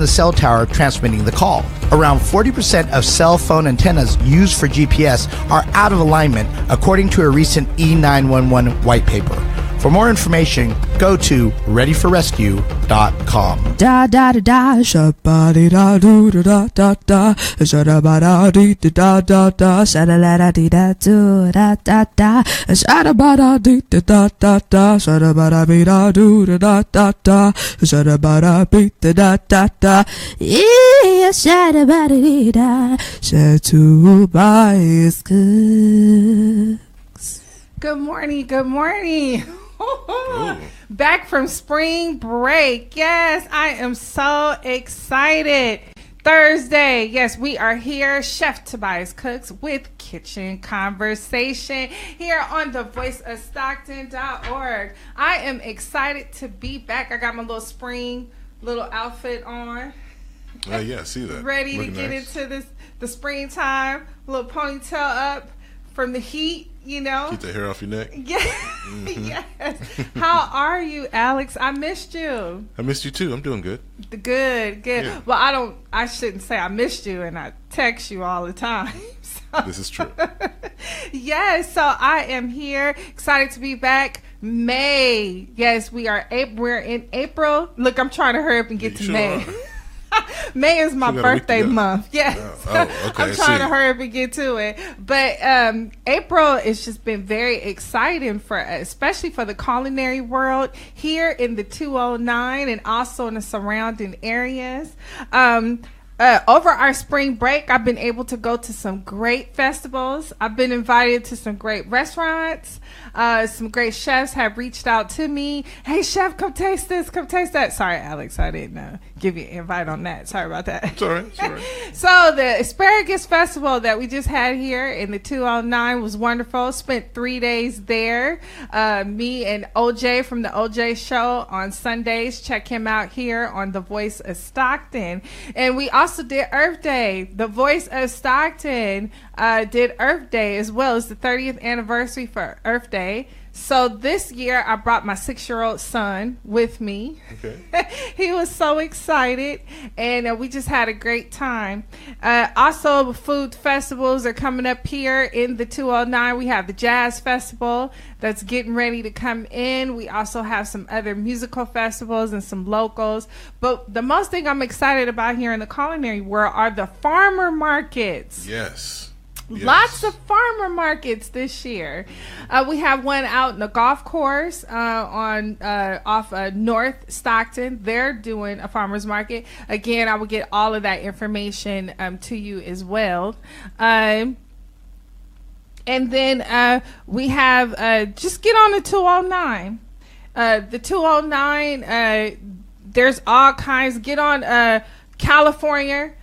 the cell tower transmitting the call. Around 40% of cell phone antennas used for GPS are out of alignment, according to a recent E911 white paper. For more information, go to readyforrescue.com. Da da da da, shabba da do da da da, shabba da dee da da da, shabba da dee da do da da da, shabba da dee da da da, shabba da be da do da da da, shabba da be da da da, yeah, shabba da dee da, Tobias cooks. Good morning. Good morning. Back from spring break. Yes, I am so excited. Thursday. Yes, we are here. Chef Tobias Cooks with Kitchen Conversation here on the voiceofstockton.org. I am excited to be back. I got my little spring outfit on. Yeah, I see that. Ready Looking to get nice. into the springtime. Little ponytail up from the heat. You know, Keep the hair off your neck. Yeah. Yes. How are you, Alex? I missed you. I missed you too. I'm doing good. Good. Yeah. Well, I shouldn't say I missed you, and I text you all the time. So. This is true. Yes. So I am here, excited to be back. May. Yes, we're in April. Look, I'm trying to hurry up and get to May. May is my birthday month. Yes. Okay. I'm trying to hurry up and get to it. But April has just been very exciting especially for the culinary world here in the 209 and also in the surrounding areas. Over our spring break, I've been able to go to some great festivals. I've been invited to some great restaurants. Some great chefs have reached out to me. Hey, chef, come taste this, come taste that. Sorry, Alex, I didn't give you an invite on that. Sorry about that. It's all right. So the Asparagus Festival that we just had here in the 209 was wonderful. Spent 3 days there. Me and OJ from the OJ Show on Sundays. Check him out here on The Voice of Stockton. And we also did Earth Day. The Voice of Stockton did Earth Day as well. It's the 30th anniversary for Earth Day. So this year I brought my 6-year-old son with me. Okay. He was so excited, and we just had a great time. Also, food festivals are coming up here in the 209. We have the Jazz Festival that's getting ready to come in. We also have some other musical festivals and some locals. But the most thing I'm excited about here in the culinary world are the farmer markets. Yes. Lots of farmer markets this year. We have one out in the golf course off North Stockton. They're doing a farmer's market. Again, I will get all of that information to you as well. And then we have just get on the 209. The 209, there's all kinds. Get on California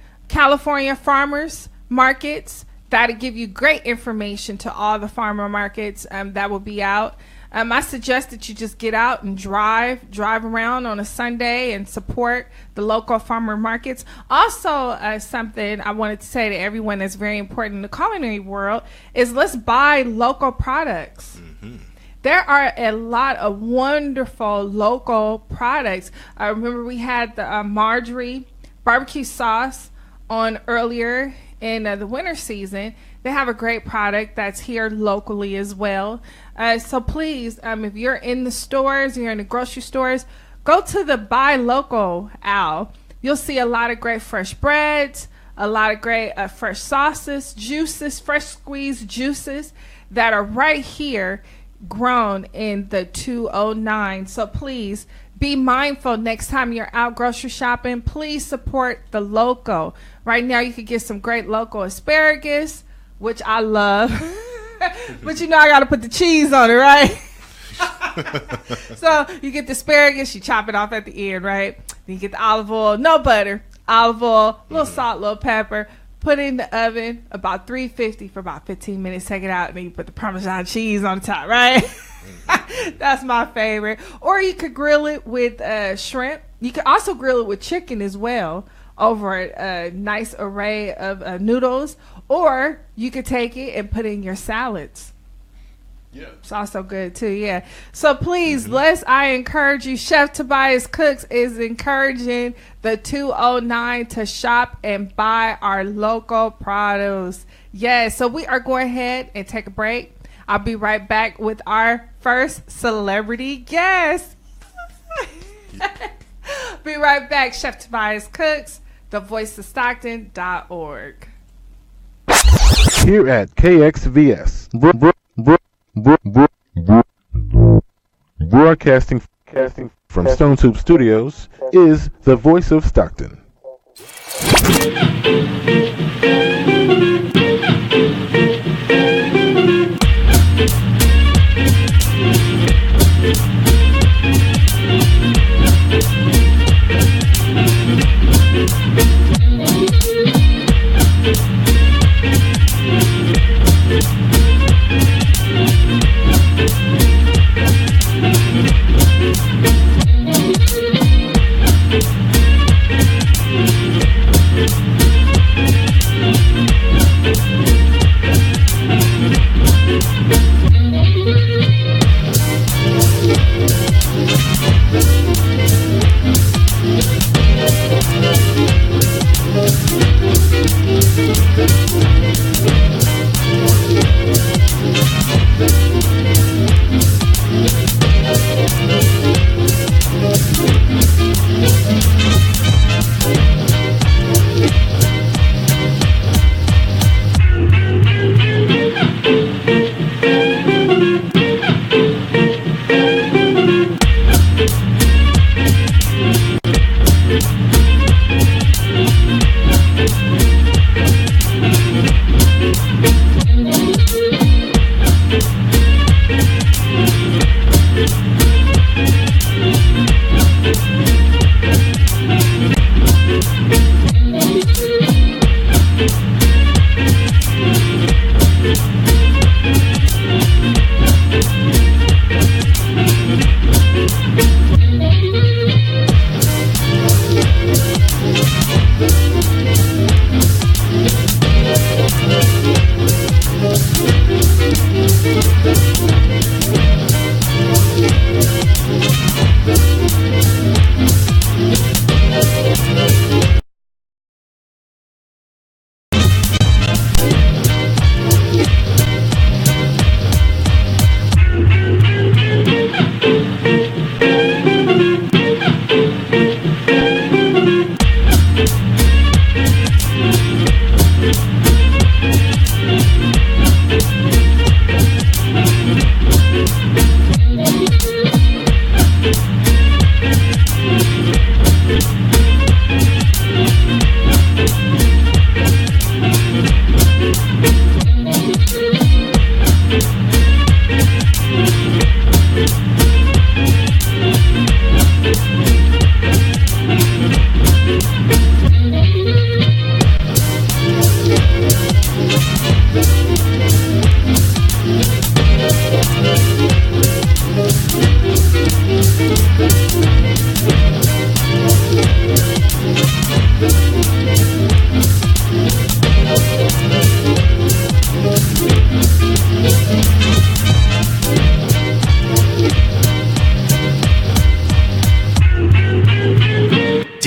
farmers markets. That'll give you great information to all the farmer markets that will be out. I suggest that you just get out and drive around on a Sunday and support the local farmer markets. Also, something I wanted to say to everyone that's very important in the culinary world is let's buy local products. Mm-hmm. There are a lot of wonderful local products. I remember we had the Marjorie barbecue sauce on earlier in the winter season. They have a great product that's here locally as well. So please, if you're in the stores, you're in the grocery stores, go to the Buy Local aisle. You'll see a lot of great fresh breads, a lot of great fresh sauces, juices, fresh squeezed juices that are right here grown in the 209. So please be mindful next time you're out grocery shopping. Please support the local. Right now you can get some great local asparagus, which I love. But you know I got to put the cheese on it, right? So you get the asparagus, you chop it off at the end, right? Then you get the olive oil, no butter, olive oil, little salt, little pepper. Put it in the oven about 350 for about 15 minutes. Take it out, and then you put the Parmesan cheese on the top, right? That's my favorite. Or you could grill it with shrimp. You could also grill it with chicken as well over a nice array of noodles. Or you could take it and put it in your salads. Yeah. It's also good too, yeah. So please, I encourage you. Chef Tobias Cooks is encouraging the 209 to shop and buy our local produce. Yes, so we are going ahead and take a break. I'll be right back with our first celebrity guest. Be right back. Chef Tobias Cooks, the voice of Stockton.org. Here at KXVS, broadcasting from Stone Soup Studios, is the voice of Stockton.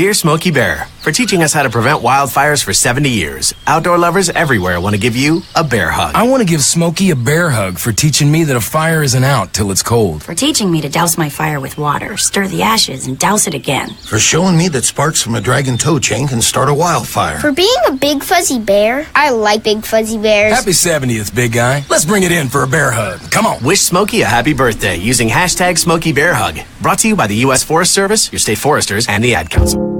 Dear Smokey Bear, for teaching us how to prevent wildfires for 70 years, outdoor lovers everywhere want to give you a bear hug. I want to give Smokey a bear hug for teaching me that a fire isn't out till it's cold. For teaching me to douse my fire with water, stir the ashes, and douse it again. For showing me that sparks from a dragon tow chain can start a wildfire. For being a big fuzzy bear. I like big fuzzy bears. Happy 70th, big guy. Let's bring it in for a bear hug. Come on. Wish Smokey a happy birthday using hashtag Smokey Bear Hug. Brought to you by the U.S. Forest Service, your state foresters, and the Ad Council.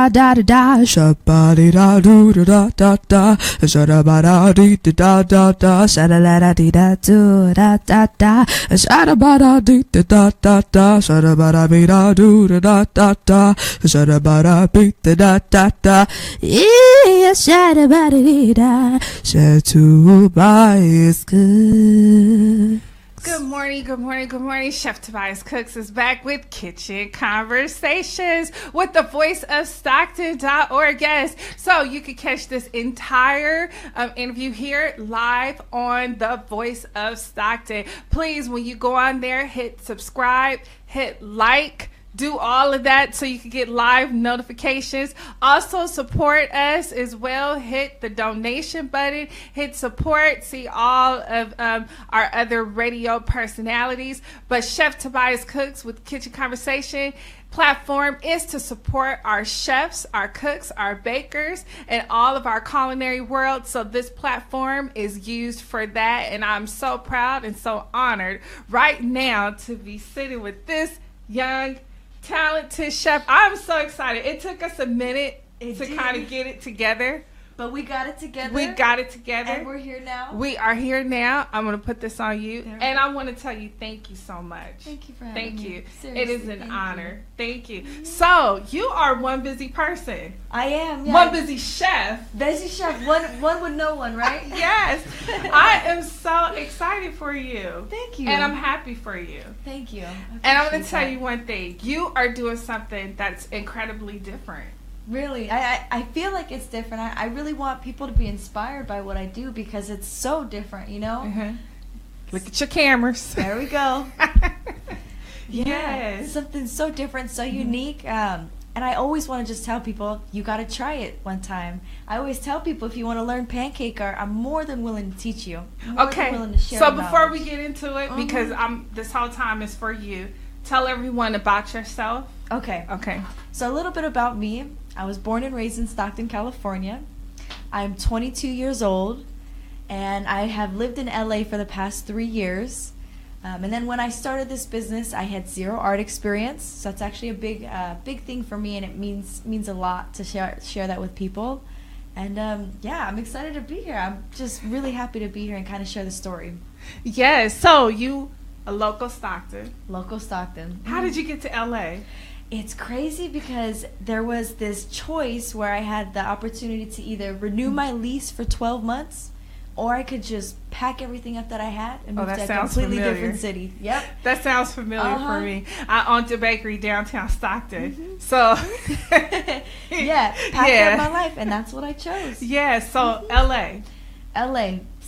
da da da da, shabba da do da da da, shada da dee da da da, shada la dee da do da da da, shada da dee da da da, shada da be da do da da da, shada da be da da da, yeah, shada dee da, shada Tobias Cooks. Good morning, good morning, good morning. Chef Tobias Cooks is back with Kitchen Conversations with the voice of Stockton.org. Yes, so you can catch this entire interview here live on the voice of Stockton. Please, when you go on there, hit subscribe, hit like, do all of that so you can get live notifications. Also support us as well. Hit the donation button, hit support, see all of our other radio personalities. But Chef Tobias Cooks with Kitchen Conversation platform is to support our chefs, our cooks, our bakers, and all of our culinary world. So this platform is used for that, and I'm so proud and so honored right now to be sitting with this young talented chef. I'm so excited. It took us a minute to kind of get it together. But we got it together. We got it together. And we're here now. We are here now. I'm going to put this on you. And I want to tell you thank you so much. Thank you for having me. Thank you. Seriously, it is an honor. Thank you. Mm-hmm. So, you are one busy person. I am, yeah. One busy chef. Busy chef. One with no one, right? Yes. I am so excited for you. Thank you. And I'm happy for you. Thank you. And I'm going to tell you one thing. You are doing something that's incredibly different. Really, I feel like it's different. I really want people to be inspired by what I do because it's so different, you know? Mm-hmm. Look at your cameras. There we go. Yes. Something so different, so unique. And I always want to just tell people, you got to try it one time. I always tell people, if you want to learn pancake art, I'm more than willing to teach you. Okay. So before we get into it, because this whole time is for you, tell everyone about yourself. Okay. So a little bit about me. I was born and raised in Stockton, California. I'm 22 years old, and I have lived in LA for the past 3 years. And then when I started this business, I had zero art experience. So it's actually a big thing for me, and it means a lot to share that with people. And yeah, I'm excited to be here. I'm just really happy to be here and kind of share the story. Yes. So you a local Stockton. Local Stockton. How did you get to LA? It's crazy because there was this choice where I had the opportunity to either renew my lease for 12 months or I could just pack everything up that I had and move to a completely different city. Yep. That sounds familiar for me. I owned a bakery downtown Stockton. Mm-hmm. So yeah, pack up my life, and that's what I chose. Yeah, so LA.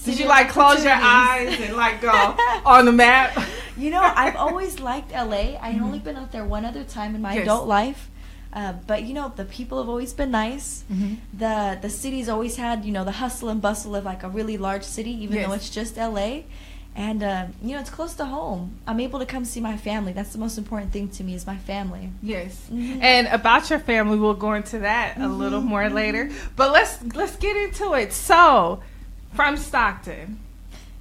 Did you close your eyes and go on the map? You know, I've always liked LA. I had only been out there one other time in my adult life. But, you know, the people have always been nice. Mm-hmm. The city's always had, you know, the hustle and bustle of a really large city, even though it's just LA. And, you know, it's close to home. I'm able to come see my family. That's the most important thing to me is my family. Yes. Mm-hmm. And about your family, we'll go into that a little more later. But let's get into it. So, from Stockton.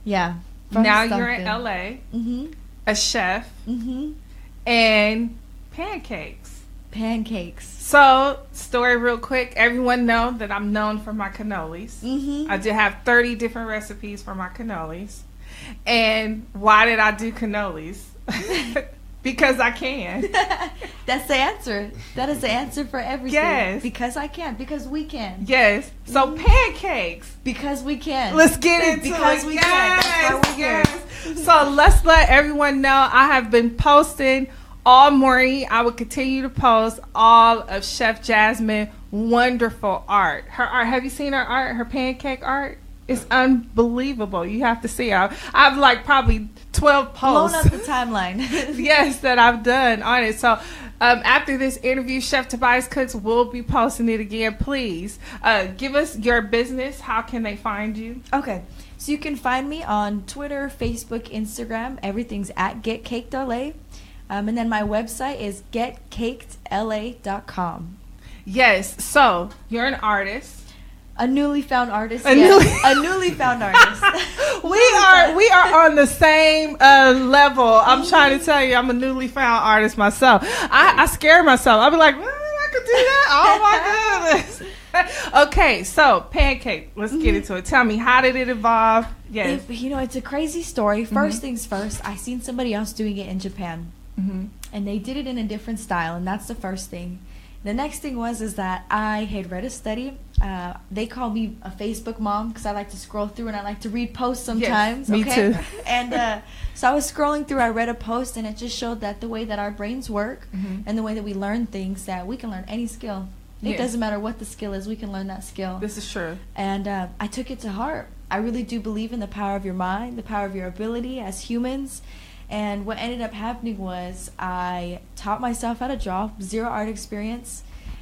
Yeah. Now you're in LA. Mm-hmm. A chef. Mm-hmm. And pancakes. So, story real quick. Everyone know that I'm known for my cannolis. Mm-hmm. I do have 30 different recipes for my cannolis. And why did I do cannolis? Because I can. That's the answer. That is the answer for everything. Yes. Because I can. Because we can. Yes. So pancakes. Because we can. Let's get into it. Because we can. That's why we're here. So let's let everyone know I have been posting all morning. I will continue to post all of Chef Jasmine wonderful art. Her art. Have you seen her art? Her pancake art? It's unbelievable. You have to see her. I've probably 12 posts. Blown up the timeline. Yes, that I've done on it. So after this interview, Chef Tobias Cooks will be posting it again. Please give us your business. How can they find you? Okay. So you can find me on Twitter, Facebook, Instagram. Everything's at GetCakedLA. And then my website is getcakedla.com. Yes. So you're an artist. A newly found artist. A newly found artist. We are on the same level. I'm trying to tell you, I'm a newly found artist myself. I scare myself. I'll be like, I could that? Oh my goodness. Okay, so pancake. Let's get into it. Tell me, how did it evolve? Yes. It's a crazy story. First things first, I seen somebody else doing it in Japan. And they did it in a different style, and that's the first thing. The next thing is that I had read a study. They call me a Facebook mom because I like to scroll through and I like to read posts sometimes. Yes, me too. And so I was scrolling through, I read a post, and it just showed that the way that our brains work and the way that we learn things, that we can learn any skill. It doesn't matter what the skill is, we can learn that skill. This is true. And I took it to heart. I really do believe in the power of your mind, the power of your ability as humans. And what ended up happening was I taught myself how to draw, 0 art experience.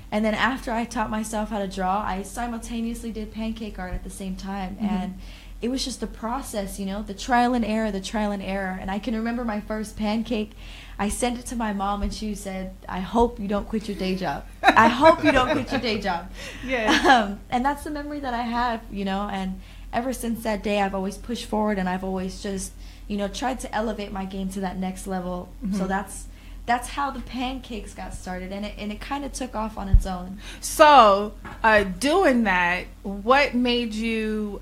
And then after I taught myself how to draw, I simultaneously did pancake art at the same time. And it was just the process, the trial and error. And I can remember my first pancake. I sent it to my mom, and she said, I hope you don't quit your day job. I hope you don't quit your day job. Yeah. And that's the memory that I have, and ever since that day, I've always pushed forward, and I've always just, tried to elevate my game to that next level. So that's how the pancakes got started, and it kind of took off on its own. So, doing that, what made you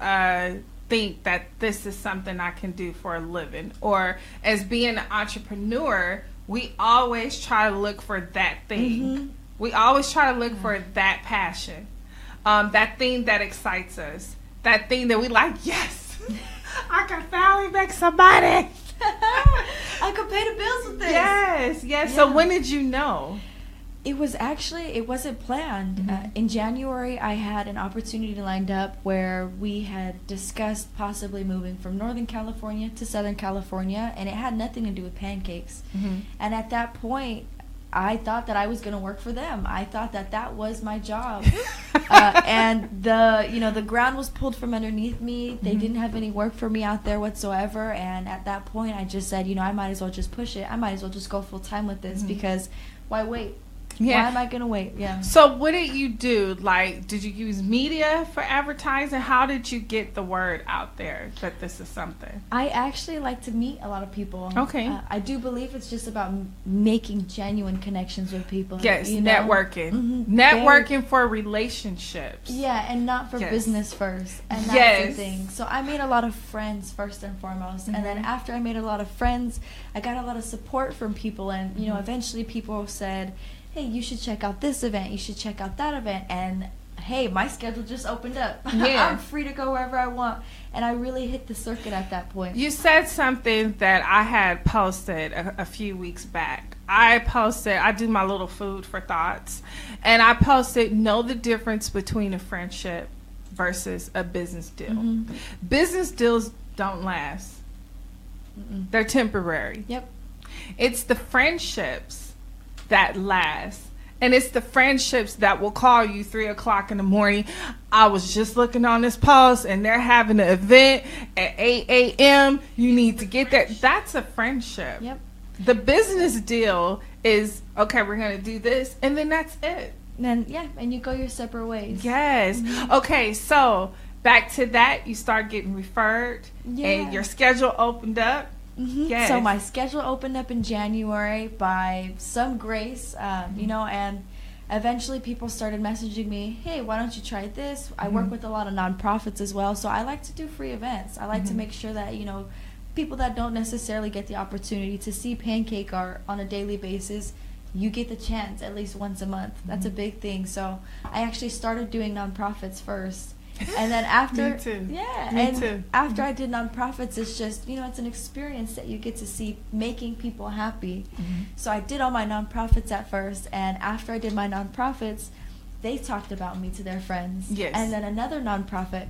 think that this is something I can do for a living? Or as being an entrepreneur, we always try to look for that thing. We always try to look for that passion, that thing that excites us, that thing that we like, yes, I can finally make somebody. I could pay the bills with this. Yes. Yeah. So when did you know? It wasn't planned. In January, I had an opportunity lined up where we had discussed possibly moving from Northern California to Southern California, and it had nothing to do with pancakes. And at that point, I thought that I was going to work for them. I thought that was my job. And the ground was pulled from underneath me. They didn't have any work for me out there whatsoever. And at that point, I just said, I might as well just push it. I might as well just go full time with this because why wait? Yeah. Why am I going to wait? Yeah. So what did you do? Like, did you use media for advertising? How did you get the word out there that this is something? I actually like to meet a lot of people. Okay. I do believe it's just about making genuine connections with people. Yes, networking. Networking for relationships. Yeah, and not for business first. And that's the thing. So I made a lot of friends first and foremost. And then after I made a lot of friends, I got a lot of support from people. And, eventually people said, hey, you should check out this event, you should check out that event, and hey, my schedule just opened up. Yeah. I'm free to go wherever I want, and I really hit the circuit at that point. You said something that I had posted a few weeks back. I do my little food for thoughts, and I posted, know the difference between a friendship versus a business deal. Business deals don't last. They're temporary. Yep. It's the friendships that last, and it's the friendships that will call you 3:00 in the morning. I was just looking on this post and they're having an event at 8 a.m. You need to get there. That's a friendship. Yep. The business deal is, okay, we're going to do this, and then that's it. And and you go your separate ways. Yes. Okay, so back to that, you start getting referred and your schedule opened up. Yes. So my schedule opened up in January by some grace, and eventually people started messaging me, hey, why don't you try this? I work with a lot of nonprofits as well, so I like to do free events. I like to make sure that, people that don't necessarily get the opportunity to see pancake art on a daily basis, you get the chance at least once a month. That's a big thing. So I actually started doing nonprofits first. And then after, Me too. Yeah, Me and too. after I did nonprofits, it's just, it's an experience that you get to see making people happy. So I did all my nonprofits at first, and after I did my nonprofits, they talked about me to their friends. Yes. And then another nonprofit,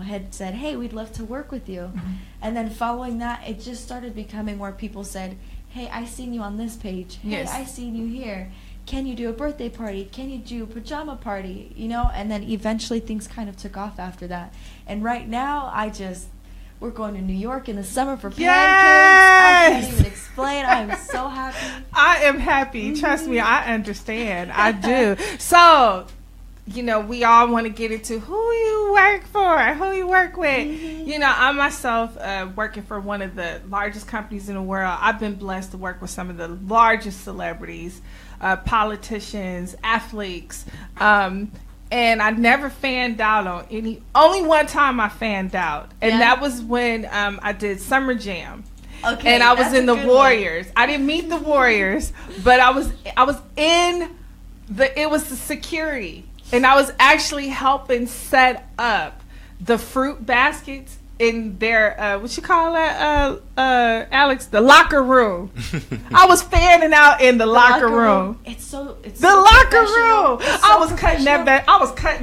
had said, hey, we'd love to work with you. And then following that, it just started becoming where people said, hey, I seen you on this page. Hey, Yes. I seen you here. Can you do a birthday party? Can you do a pajama party? And then eventually things kind of took off after that. And right now, we're going to New York in the summer for pancakes. I can't even explain. I'm so happy. I am happy. Trust me, I understand. I do. So, you know, we all want to get into who you work for, who you work with. You know, I myself, working for one of the largest companies in the world, I've been blessed to work with some of the largest celebrities, politicians, athletes, and I never fanned out on any. Only one time I fanned out, and that was when I did Summer Jam. Okay, and I was in the Warriors. I didn't meet the Warriors, but I was in it was the security. And I was actually helping set up the fruit baskets in their, what you call that, Alex? The locker room. I was fanning out in the locker room. It's the locker room. I was cutting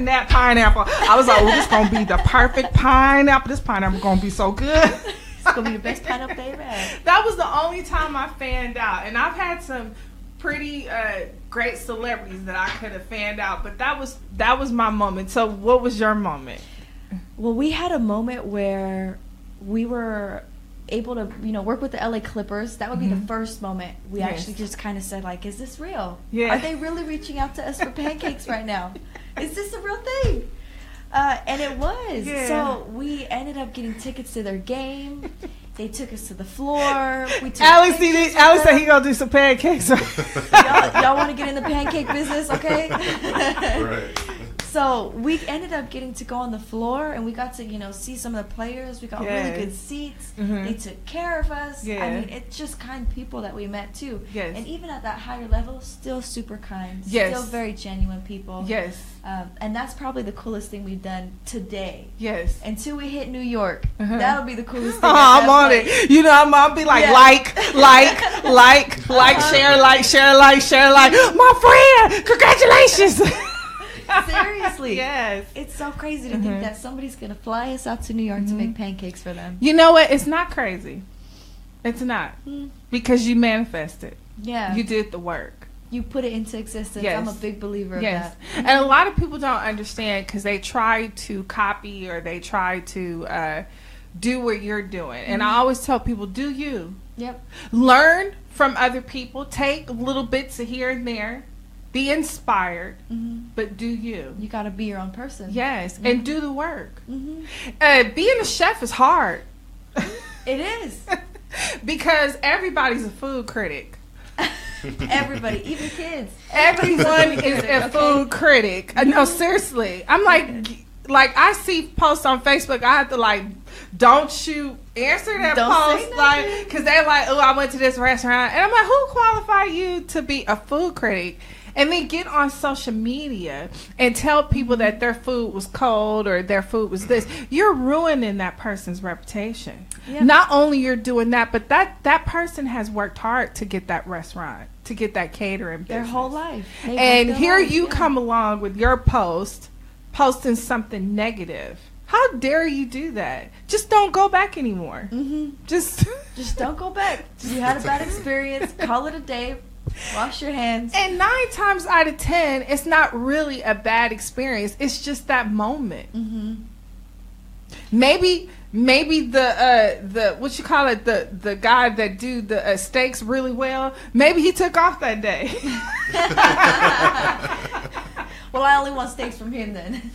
that pineapple. I was like, oh, this is going to be the perfect pineapple. This pineapple going to be so good. It's going to be the best pineapple they ever had. That was the only time I fanned out. And I've had some pretty great celebrities that I could have fanned out, but that was my moment. So what was your moment? Well, we had a moment where we were able to, you know, work with the LA Clippers. That would be the first moment we actually just kind of said, like, is this real? Are they really reaching out to us for pancakes right now? Is this a real thing? And it was. So we ended up getting tickets to their game. They took us to the floor. We took Alex said he gonna do some pancakes. y'all want to get in the pancake business, okay? Right. So we ended up getting to go on the floor, and we got to, you know, see some of the players. We got really good seats. They took care of us. I mean, it's just kind people that we met too. And even at that higher level, still super kind. Still very genuine people. And that's probably the coolest thing we've done today. Until we hit New York, that'll be the coolest thing. I'm on it. You know, I'll be like, share. My friend, congratulations. Seriously. It's so crazy to think that somebody's going to fly us out to New York to make pancakes for them. You know what? It's not crazy. It's not. Because you manifested. You did the work. You put it into existence. I'm a big believer of that. And a lot of people don't understand because they try to copy or they try to do what you're doing. And I always tell people, do you. Learn from other people. Take little bits of here and there. Be inspired, but do you. You got to be your own person. And do the work. Being a chef is hard. It is. Because everybody's a food critic. Everybody, even kids. Everyone is a food critic. No, seriously. I'm like I see posts on Facebook. I have to don't you answer that post, because they're like, oh, I went to this restaurant, and I'm like, who qualified you to be a food critic? And then get on social media and tell people that their food was cold or their food was this. You're ruining that person's reputation. Not only you're doing that, but that person has worked hard to get that restaurant, to get that catering business. Their whole life. And here you come along with your post, posting something negative. How dare you do that? Just don't go back anymore. Just don't go back. You had a bad experience. Call it a day. Wash your hands. And 9 times out of 10, it's not really a bad experience. It's just that moment. Maybe the what you call it, the guy that do the steaks really well, maybe he took off that day. Well, I only want steaks from him then.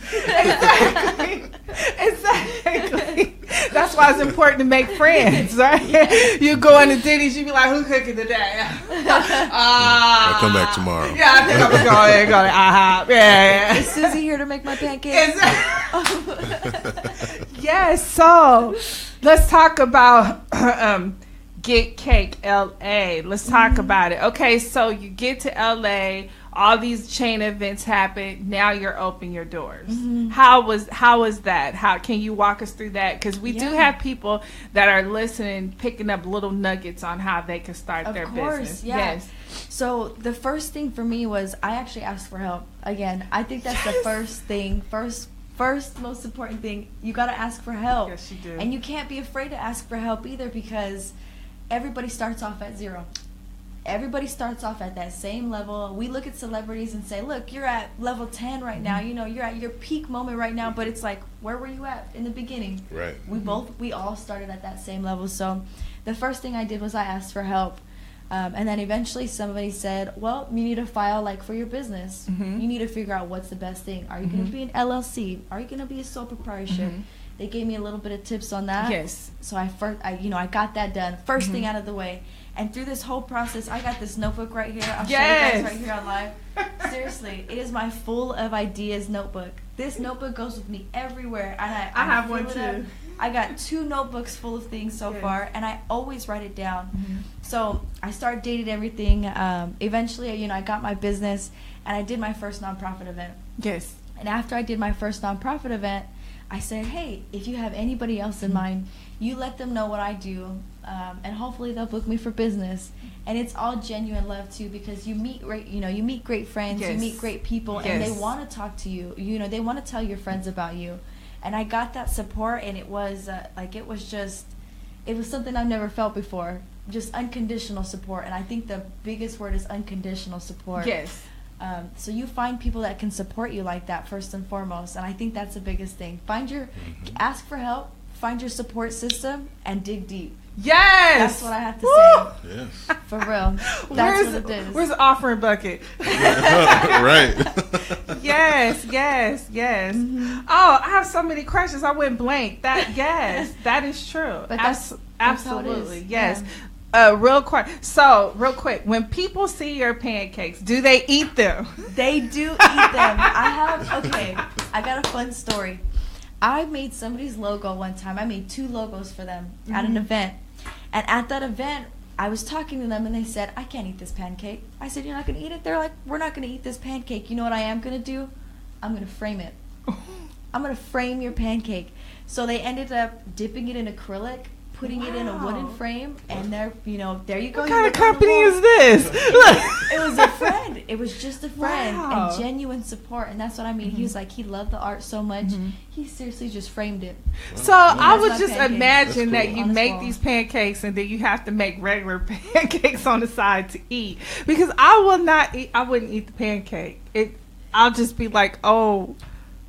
Exactly. That's why it's important to make friends, right? You go into Denny's, you be like, who cooking today? I'll come back tomorrow. Yeah, I think I'm going to go ahead and go to IHOP. Yeah. Is Susie here to make my pancakes? Yes, so let's talk about Get Cake LA. Let's talk about it. Okay, so you get to LA, all these chain events happen. Now you're opening your doors. How was that? How can you walk us through that? Because we do have people that are listening, picking up little nuggets on how they can start their business. Yes. So the first thing for me was I actually asked for help. Again, I think that's the first thing. First most important thing. You got to ask for help. Yes, you do. And you can't be afraid to ask for help either, because everybody starts off at 0. Everybody starts off at that same level. We look at celebrities and say, look, you're at level 10 right now. You know, you're at your peak moment right now. But it's like, where were you at in the beginning? Right. We all started at that same level. So the first thing I did was I asked for help. And then eventually somebody said, well, you need to file like for your business. You need to figure out what's the best thing. Are you going to be an LLC? Are you going to be a sole proprietorship? They gave me a little bit of tips on that. Yes. So I got that done. First thing out of the way. And through this whole process, I got this notebook right here. I'll show you guys right here on live. Seriously, it is my full of ideas notebook. This notebook goes with me everywhere. And I have one too. I got 2 notebooks full of things so far, and I always write it down. So I started dating everything. Eventually, I got my business, and I did my first nonprofit event. Yes. And after I did my first nonprofit event, I said, hey, if you have anybody else in mind, you let them know what I do, and hopefully they'll book me for business. And it's all genuine love too, because you meet great friends, you meet great people, and they want to talk to you. They want to tell your friends about you. And I got that support, and it was something I've never felt before. Just unconditional support, and I think the biggest word is unconditional support. Yes. So you find people that can support you like that first and foremost, and I think that's the biggest thing. Ask for help, find your support system, and dig deep. Yes, that's what I have to say. Yes, for real. That's what it is. Where's the offering bucket? Right. Yes. Oh, I have so many questions. I went blank. That is true. But that's absolutely how it is. yes. Yeah. Real quick. When people see your pancakes, do they eat them? They do eat them. I got a fun story. I made somebody's logo one time. I made 2 logos for them at an event. And at that event, I was talking to them, and they said, I can't eat this pancake. I said, you're not going to eat it? They're like, we're not going to eat this pancake. You know what I am going to do? I'm going to frame it. I'm going to frame your pancake. So they ended up dipping it in acrylic, putting it in a wooden frame, and there you go. What kind of company is this? It was a friend. It was just a friend and genuine support, and that's what I mean. He was like, he loved the art so much, he seriously just framed it. So I would just imagine that you make these pancakes, and then you have to make regular pancakes on the side to eat, because I wouldn't eat the pancake. I'll just be like, oh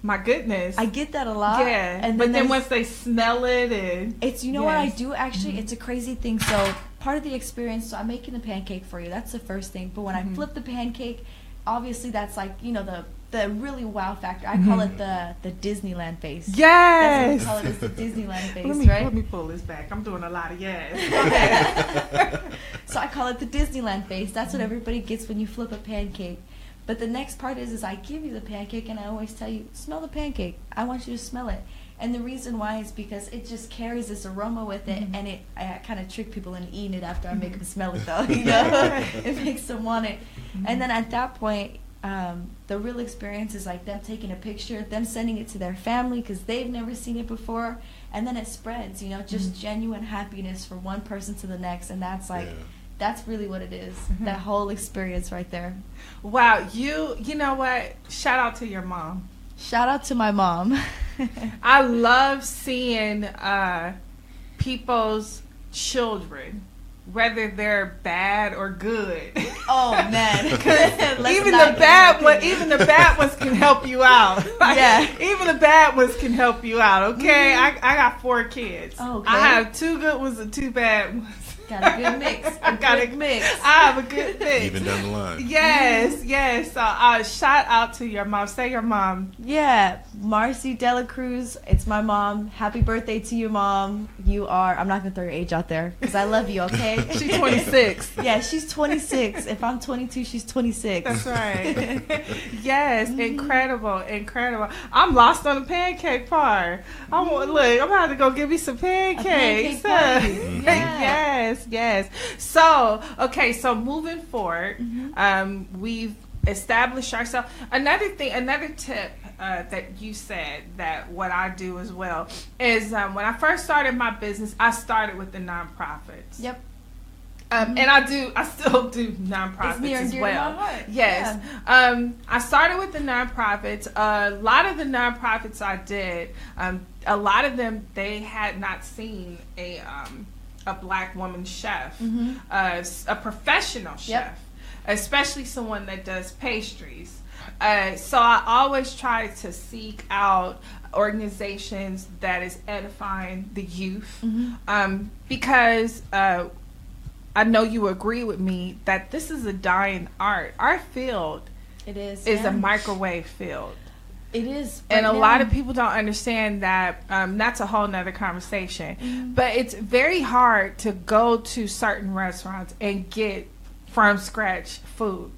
my goodness. I get that a lot. Yeah. And then once they smell it, and it's what I do actually. It's a crazy thing. So part of the experience. So I'm making the pancake for you. That's the first thing. But when I flip the pancake, obviously that's like the really wow factor. I call it the Disneyland face. Yes. That's what we call it. Is the Disneyland face, right? Let me pull this back. I'm doing a lot of yes. Okay. So I call it the Disneyland face. That's what everybody gets when you flip a pancake. But the next part is I give you the pancake, and I always tell you, smell the pancake. I want you to smell it. And the reason why is because it just carries this aroma with it, and I kind of trick people into eating it after I make them smell it, though. It makes them want it. And then at that point, the real experience is like them taking a picture, them sending it to their family because they've never seen it before, and then it spreads, just genuine happiness from one person to the next, and that's like... Yeah. That's really what it is. That whole experience right there. Wow, you know what? Shout out to your mom. Shout out to my mom. I love seeing people's children, whether they're bad or good. Oh man, even the bad ones can help you out. Even the bad ones can help you out. Okay, I got 4 kids. Okay. I have 2 good ones and 2 bad ones. Got a good mix. I have a good mix. Even down the line. Yes. So shout out to your mom. Say your mom. Yeah, Marcy Dela Cruz. It's my mom. Happy birthday to you, Mom. You are. I'm not gonna throw your age out there because I love you. Okay. She's 26. Yeah, she's 26. If I'm 22, she's 26. That's right. Yes, incredible. I'm lost on the pancake part. I'm about to go get me some pancakes. Yes. So moving forward, we've established ourselves. Another tip that you said that what I do as well is when I first started my business, I started with the nonprofits. Yep. And I still do nonprofits it's near and as dear well. to my heart. Yes. Yeah. I started with the nonprofits. A lot of the nonprofits I did, a lot of them, they had not seen a black woman chef, a professional chef, especially someone that does pastries. So I always try to seek out organizations that is edifying the youth, because I know you agree with me that this is a dying art. Our field is a microwave field. It is. And a lot of people don't understand that. That's a whole nother conversation. Mm-hmm. But it's very hard to go to certain restaurants and get from scratch food.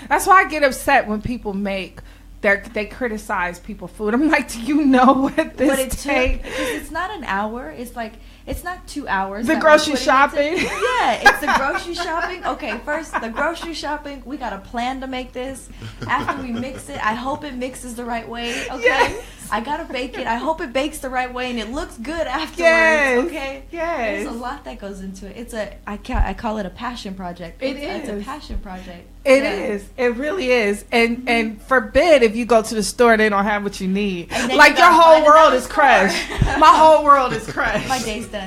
That's why I get upset when people make they criticize people's food. I'm like, do you know what this takes? Because it's not an hour. It's like, it's not 2 hours. The grocery shopping. Yeah, it's the grocery shopping. Okay, first, the grocery shopping. We got a plan to make this. After we mix it, I hope it mixes the right way. Okay? Yes. I got to bake it. I hope it bakes the right way and it looks good afterwards. Yes. Okay? Yes. There's a lot that goes into it. I call it a passion project. It's a passion project. It is. It really is. And forbid if you go to the store, they don't have what you need. Like your whole world is crushed. My whole world is crushed. My day's done.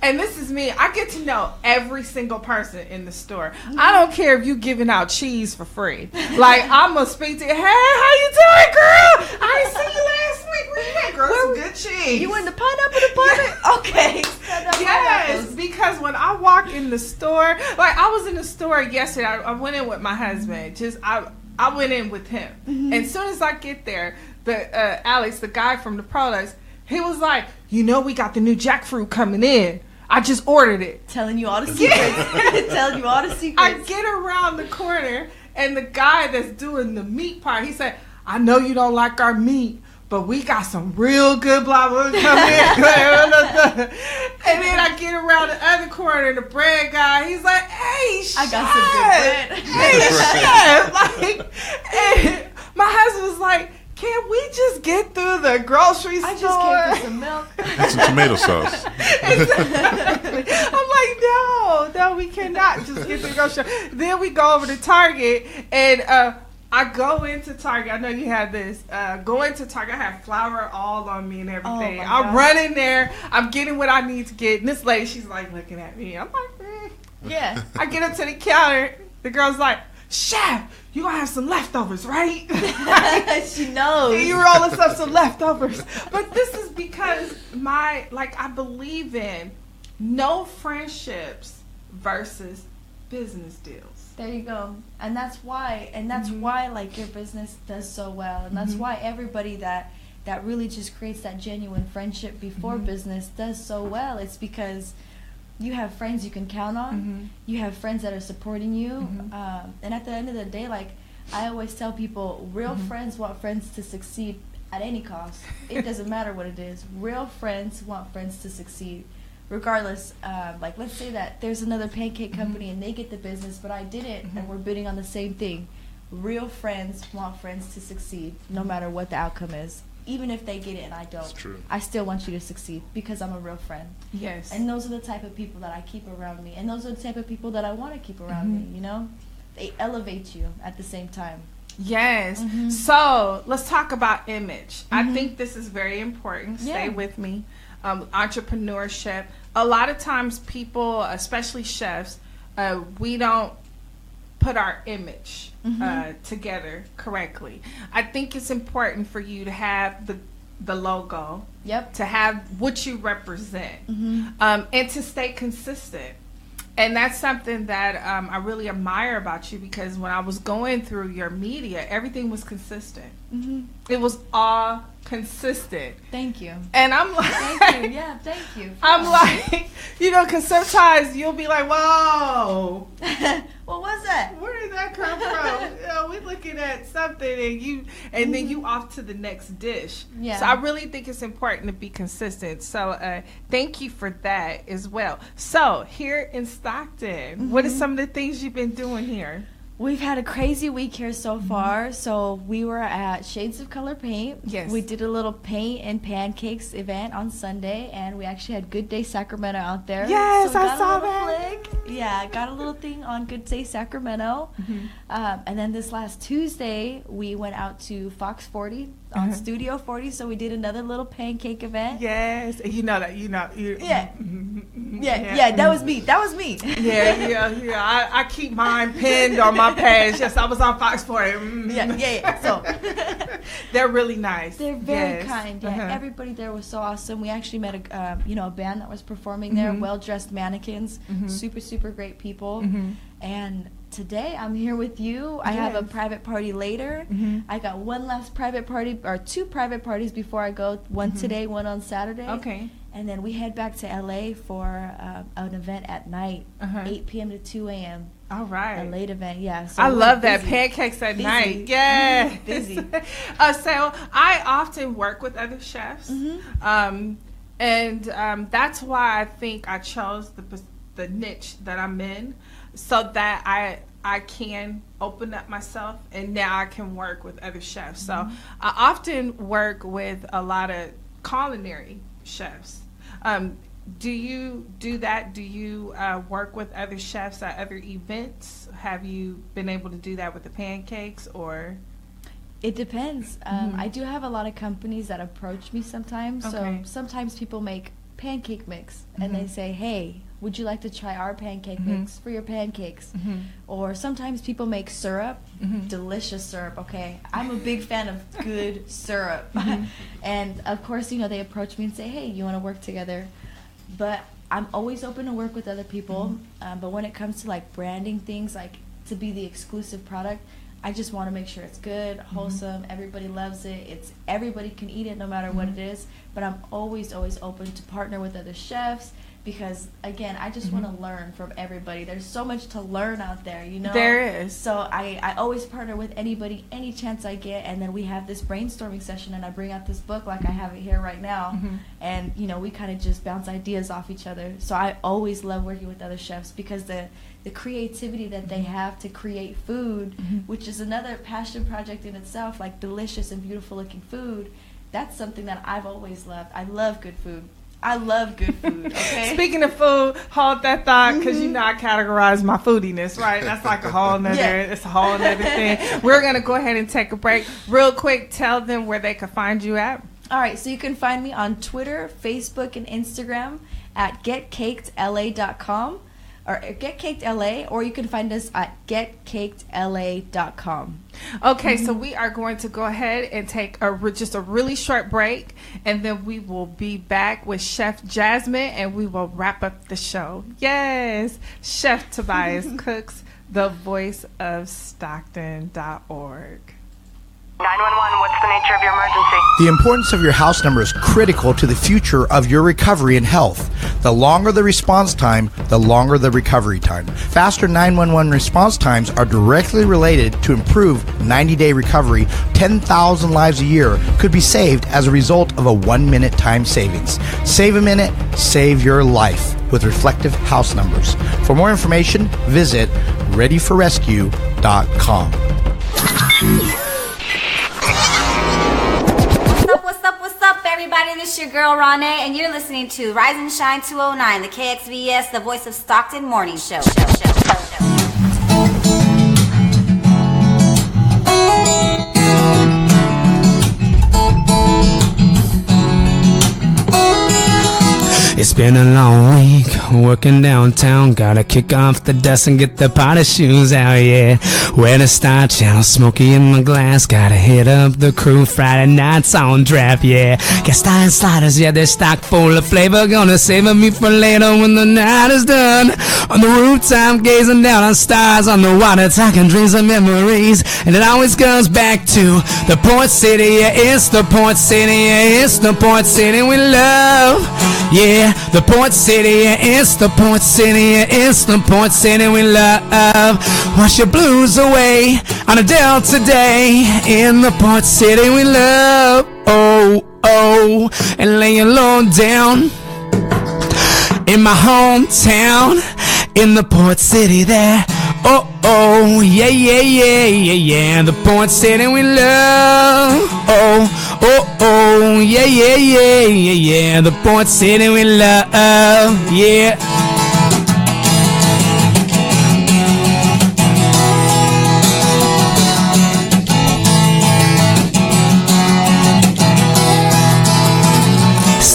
and this is me. I get to know every single person in the store. I don't care if you giving out cheese for free. Like, I'm going to speak to you. Hey, how you doing, girl? I didn't see you last week. Where you at, girl? Some good cheese. You in the pineapple department? Okay. Yes, because when I walk in the store, like I was in the store yesterday. I went in with my husband. I went in with him. Mm-hmm. And as soon as I get there, the Alex, the guy from the products, he was like, we got the new jackfruit coming in. I just ordered it. Telling you all the secrets. Telling you all the secrets. I get around the corner, and the guy that's doing the meat part, he said, I know you don't like our meat, but we got some real good blah blah come in. And then I get around the other corner, the bread guy, he's like, hey, chef. I got some good bread. Hey, chef. And my husband was like, can we just get through the grocery store? I just came for some milk. And some tomato sauce. Exactly. I'm like, no, we cannot just get through the grocery store. Then we go over to Target, and I go into Target. I know you have this. Go into Target. I have flour all on me and everything. I'm running there. I'm getting what I need to get. And this lady, she's like looking at me. I'm like, yeah. I get up to the counter. The girl's like, chef, you gonna have some leftovers, right? She knows. You roll us up some leftovers. But this is because I believe in no friendships versus business deals. There you go. And that's why like your business does so well. And that's why everybody that really just creates that genuine friendship before business does so well. It's because you have friends you can count on. You have friends that are supporting you. And at the end of the day, like I always tell people, real friends want friends to succeed at any cost. It doesn't matter what it is. Real friends want friends to succeed. Regardless, like let's say that there's another pancake company and they get the business, but I didn't, and we're bidding on the same thing. Real friends want friends to succeed, no matter what the outcome is. Even if they get it and I don't, I still want you to succeed because I'm a real friend. Yes. And those are the type of people that I keep around me, and those are the type of people that I want to keep around me. You know, they elevate you at the same time. Yes. So let's talk about image. I think this is very important. Stay with me. Entrepreneurship. A lot of times people, especially chefs, we don't put our image together correctly. I think it's important for you to have the logo, to have what you represent, and to stay consistent. And that's something that I really admire about you, because when I was going through your media, everything was consistent. It was all consistent. Thank you. And I'm like, thank you. Yeah, thank you. I'm like, because sometimes you'll be like, whoa. What was that? Where did that come from? We're looking at something and then you off to the next dish. Yeah. So I really think it's important to be consistent. So thank you for that as well. So here in Stockton, what are some of the things you've been doing here? We've had a crazy week here so far. So we were at Shades of Color Paint. Yes. We did a little paint and pancakes event on Sunday, and we actually had Good Day Sacramento out there. Yes, so I saw that. Yeah, got a little thing on Good Day Sacramento. And then this last Tuesday, we went out to Fox 40 on Studio 40. So we did another little pancake event. Yes, you know that. Yeah. Yeah, that was me. Yeah. I keep mine pinned on my page. Yes, I was on Fox 40. Yeah. So they're really nice. They're very kind. Yeah, everybody there was so awesome. We actually met a band that was performing there. Well-dressed mannequins, super great people. And today I'm here with you. I have a private party later. I got one last private party, or two private parties before I go. One today, one on Saturday. Okay. And then we head back to LA for an event at night, 8 p.m. to 2 a.m. All right. A late event, yeah. So I love that. Pancakes at night. Yeah. Busy. So I often work with other chefs. And that's why I think I chose the niche that I'm in, so that I can open up myself, and now I can work with other chefs. So I often work with a lot of culinary chefs. Do you do that? Do you work with other chefs at other events? Have you been able to do that with the pancakes, or? It depends. I do have a lot of companies that approach me sometimes. Okay. So sometimes people make pancake mix, and they say, hey, would you like to try our pancake mix for your pancakes? Or sometimes people make syrup, delicious syrup, okay? I'm a big fan of good syrup. And of course, they approach me and say, hey, you want to work together? But I'm always open to work with other people. But when it comes to like branding things, like to be the exclusive product, I just want to make sure it's good, wholesome, everybody loves it. Everybody can eat it no matter what it is. But I'm always open to partner with other chefs, because again, I just want to learn from everybody. There's so much to learn out there, There is. So I always partner with anybody, any chance I get, and then we have this brainstorming session, and I bring out this book like I have it here right now, and we kind of just bounce ideas off each other. So I always love working with other chefs, because the creativity that they have to create food, which is another passion project in itself, like delicious and beautiful looking food, that's something that I've always loved. I love good food. I love good food, okay? Speaking of food, hold that thought, because I categorize my foodiness, right? That's like a whole nother, it's a whole nother thing. We're going to go ahead and take a break. Real quick, tell them where they can find you at. All right, so you can find me on Twitter, Facebook, and Instagram at getcakedla.com. or GetCakedLA, or you can find us at getcakedla.com. Okay, so we are going to go ahead and take just a really short break, and then we will be back with Chef Jasmine, and we will wrap up the show. Yes, Chef Tobias cooks, the voice of Stockton.org. 911, what's the nature of your emergency? The importance of your house number is critical to the future of your recovery and health. The longer the response time, the longer the recovery time. Faster 911 response times are directly related to improved 90-day recovery. 10,000 lives a year could be saved as a result of a 1-minute time savings. Save a minute, save your life with reflective house numbers. For more information, visit readyforrescue.com. What's up, everybody? This is your girl, Ronne, and you're listening to Rise and Shine 209, the KXVS, the voice of Stockton morning show. It's been a long week, working downtown. Gotta kick off the dust and get the party shoes out, yeah. Wear the Star Channel, smoky in my glass. Gotta hit up the crew, Friday nights on draft, yeah. Gas and sliders, yeah, they're stocked full of flavor. Gonna savor me for later when the night is done. On the rooftop, gazing down on stars. On the water, talking dreams and memories. And it always goes back to the port city, yeah. It's the port city, yeah. It's the port city we love, yeah. The port city, yeah, it's the port city, yeah, it's the port city we love. Wash your blues away on a Delta day. In the port city we love, oh, and lay your load down. In my hometown, in the port city there, oh, yeah, the port city we love, oh, yeah, the port city we love, yeah.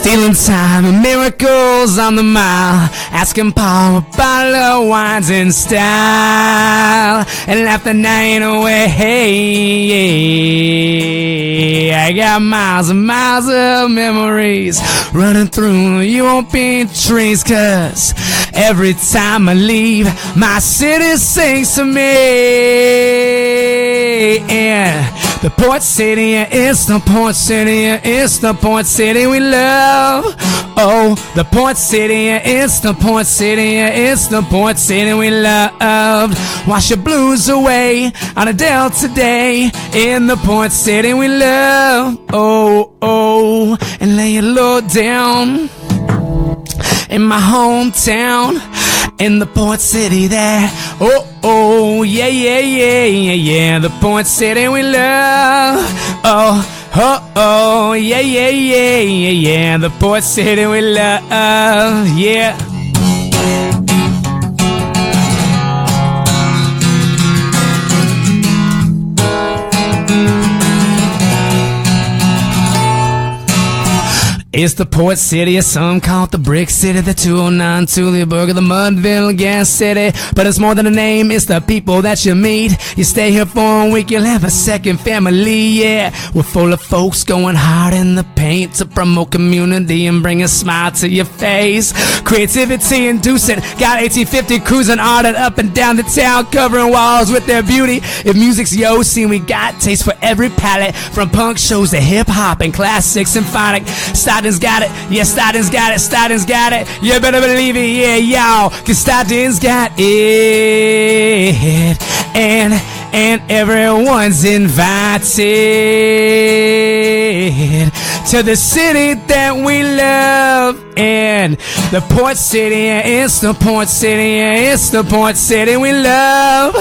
Stealing time and miracles on the mile. Asking Paul a bottle of wines in style. And left the night away. I got miles and miles of memories running through European trees. Cause every time I leave, my city sings to me. And the port city, it's the port city, it's the port city we love. Oh, the port city, it's the port city, it's the port city we love. Wash your blues away on a Delta day in the port city we love. Oh, oh, and lay your load down in my hometown, in the port city there. Oh, oh, yeah, yeah, yeah, yeah, yeah, the port city we love. Oh, oh, oh, yeah, yeah, yeah, yeah, yeah, the port city we love. Yeah. It's the port city, or some call it the brick city, the 209 Tullyburg, the Mudville gas city. But it's more than a name, it's the people that you meet. You stay here for a week, you'll have a second family, yeah. We're full of folks going hard in the paint to promote community and bring a smile to your face. Creativity inducing, got 1850 cruising ardent up and down the town, covering walls with their beauty. If music's yo, see we got taste for every palette, from punk shows to hip hop and classic symphonic. Stockton's got it, yeah, Stockton's got it, Stockton's got it. You better believe it, yeah, y'all, cause Stockton's got it. And everyone's invited to the city that we love. And the port city, it's the port city, it's the port city we love.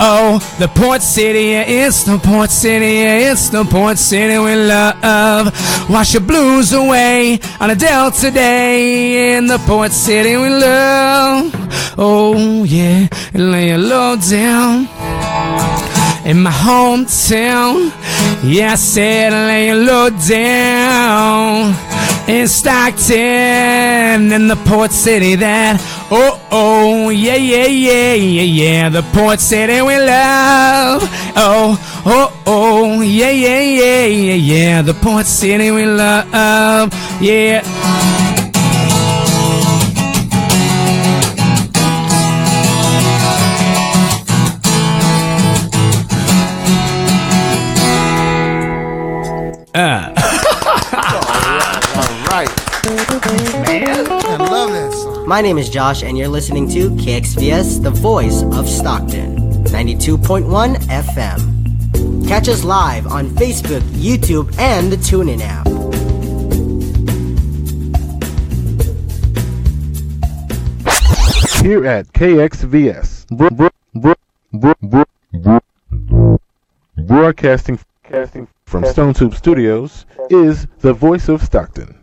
Oh, the port city, it's the port city, it's the port city we love. Wash your blues away on a Delta day in the port city we love. Oh yeah, and lay your load down in my hometown. Yeah, I said lay your load down in Stockton, in the port city that, oh, oh, yeah, yeah, yeah, yeah, yeah, the port city we love. Oh, oh, oh, yeah, yeah, yeah, yeah, yeah, the port city we love, yeah. My name is Josh, and you're listening to KXVS, the voice of Stockton, 92.1 FM. Catch us live on Facebook, YouTube, and the TuneIn app. Here at KXVS, broadcasting from Stone Tube Studios, is the voice of Stockton.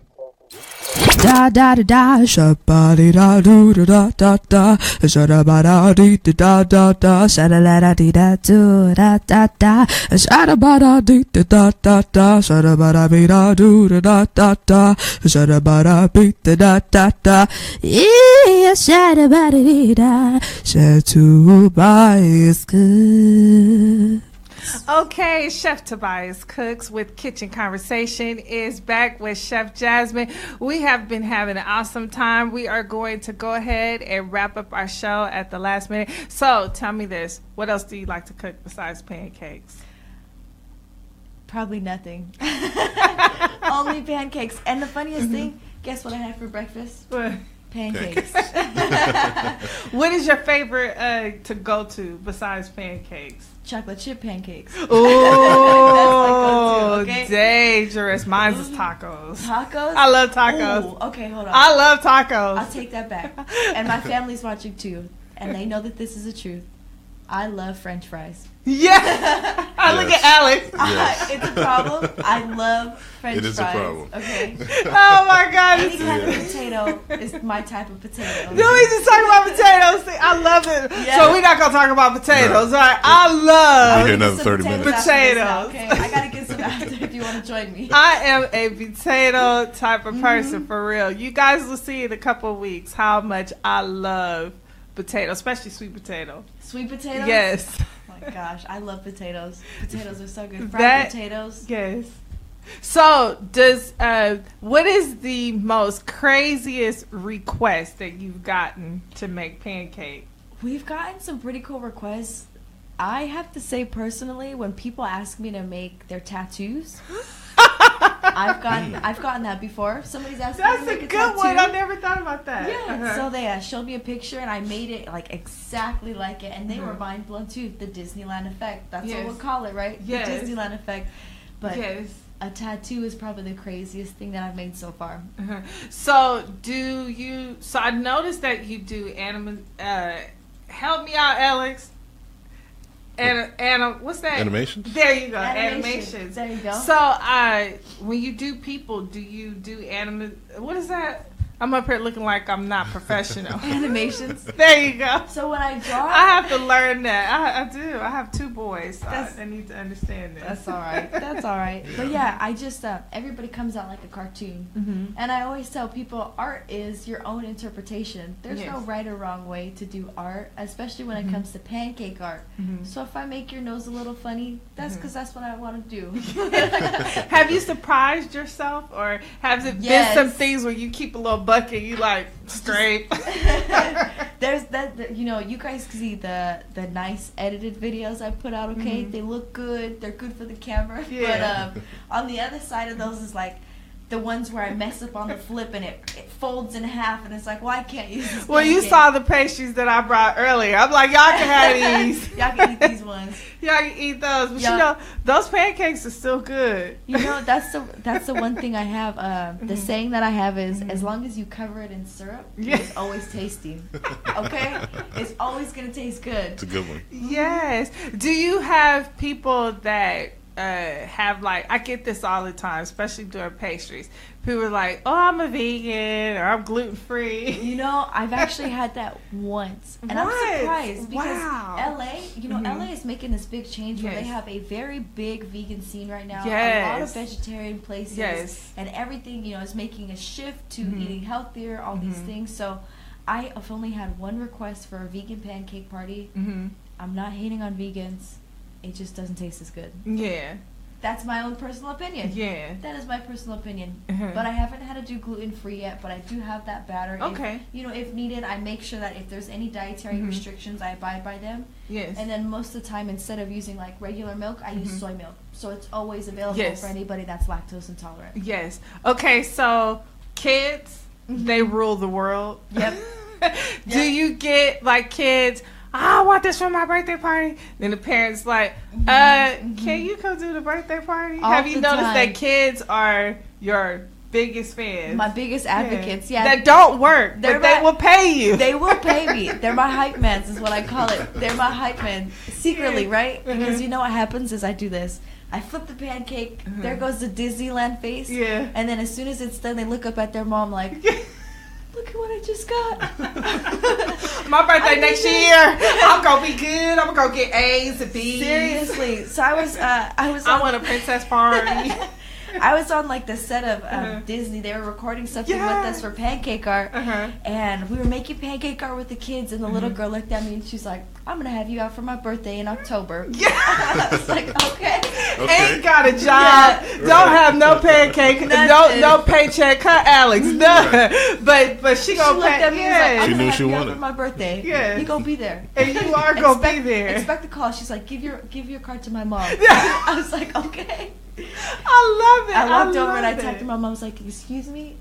Da da da da, shabba da do da da da, shabba da dee da da da, shabba da dee da do da da da, shabba da dee da da da, shabba da be da do da da da, shabba da be da da da, yeah, shabba dee da, Tobias good. Okay, Chef Tobias Cooks with Kitchen Conversation is back with Chef Jasmine. We have been having an awesome time. We are going to go ahead and wrap up our show at the last minute. So tell me this, what else do you like to cook besides pancakes? Probably nothing. Only pancakes. And the funniest thing, guess what I had for breakfast? What? Pancakes. What is your favorite to go to besides pancakes? Chocolate chip pancakes. Oh, okay? Dangerous. Mine's is tacos. Tacos? I love tacos. Ooh, okay, hold on. I love tacos. I'll take that back. And my family's watching too, and they know that this is the truth. I love French fries. Yeah. Look at Alex. Yes. It's a problem. I love French fries. It is a problem. Okay. Oh my God. Any type of potato is my type of potato. No, we just talk about potatoes. See, I love it. Yeah. So we're not gonna talk about potatoes. No. All right. I love another 30 minutes. Potatoes. Okay. I gotta get some after if you want gotta join me. I am a potato type of person, for real. You guys will see in a couple of weeks how much I love potato, especially sweet potato. Sweet potatoes? Yes. Oh my gosh, I love potatoes. Potatoes are so good. Fried potatoes. Yes. So, what is the most craziest request that you've gotten to make pancake? We've gotten some pretty cool requests. I have to say personally, when people ask me to make their tattoos, I've gotten that before. Somebody's asked me to make a tattoo. That's a good one. I never thought about that. Yeah. So they showed me a picture and I made it like exactly like it, and they were mind blown too. The Disneyland effect. That's what we'll call it, right? Yes. The Disneyland effect. But yes. A tattoo is probably the craziest thing that I've made so far. So I noticed that you do help me out, Alex. What's that? Animations? There you go. Animations. There you go. So when you do people, do you do what is that? I'm up here looking like I'm not professional. Animations. There you go. So when I draw, I have to learn that. I do. I have 2 boys. So I need to understand this. That's all right. That's all right. But yeah, I just everybody comes out like a cartoon, and I always tell people art is your own interpretation. There's no right or wrong way to do art, especially when it comes to pancake art. So if I make your nose a little funny, that's because that's what I want to do. Have you surprised yourself, or has it been some things where you keep a little bucket, you like straight? There's that, you guys see the nice edited videos I put out, okay? They look good, they're good for the camera. But on the other side of those is like the ones where I mess up on the flip and it folds in half, and it's like, well, I can't use this. Well, you saw the pastries that I brought earlier. I'm like, y'all can have these. Y'all can eat these ones. Y'all can eat those. But those pancakes are still good. That's the one thing I have. The saying that I have is, as long as you cover it in syrup, it's always tasty. Okay? It's always going to taste good. It's a good one. Yes. Do you have people that have I get this all the time, especially during pastries. People are like, "Oh, I'm a vegan," or "I'm gluten free." I've actually had that once, and I'm surprised because LA, LA is making this big change where they have a very big vegan scene right now. A lot of vegetarian places, and everything is making a shift to eating healthier. All these things. So, I have only had one request for a vegan pancake party. I'm not hating on vegans. It just doesn't taste as good. Yeah. That's my own personal opinion. Yeah. That is my personal opinion. But I haven't had to do gluten-free yet, but I do have that batter. Okay. If needed, I make sure that if there's any dietary restrictions, I abide by them. Yes. And then most of the time, instead of using regular milk, I use soy milk. So it's always available for anybody that's lactose intolerant. Yes. Okay, so kids, they rule the world. Yep. Do you get kids... I want this for my birthday party. Then the parents can you come do the birthday party? Have you noticed that kids are your biggest fans? My biggest advocates, yeah. That don't work, but they will pay you. They will pay me. They're my hype mans is what I call it. They're my hype men. Secretly, right? Because what happens is I do this. I flip the pancake. There goes the Disneyland face. Yeah. And then as soon as it's done, they look up at their mom like... Look at what I just got. My birthday next year. I'm gonna be good. I'm gonna go get A's and B's. Seriously. So I want a princess party. I was on the set of Disney. They were recording something with us for pancake art, and we were making pancake art with the kids. And the little girl looked at me and she's like, "I'm gonna have you out for my birthday in October." Yeah, I was like, "Okay." Ain't got a job. Yeah. Don't have no pancake. No paycheck. Cut Alex. No. But she gonna pay. At me and was like, she knew she wanted for my birthday. Yeah, you gonna be there, and you are gonna be there. Expect the call. She's like, "Give your card to my mom." I was like, "Okay." I love it. I walked over and I talked to my mom. I was like, "Excuse me,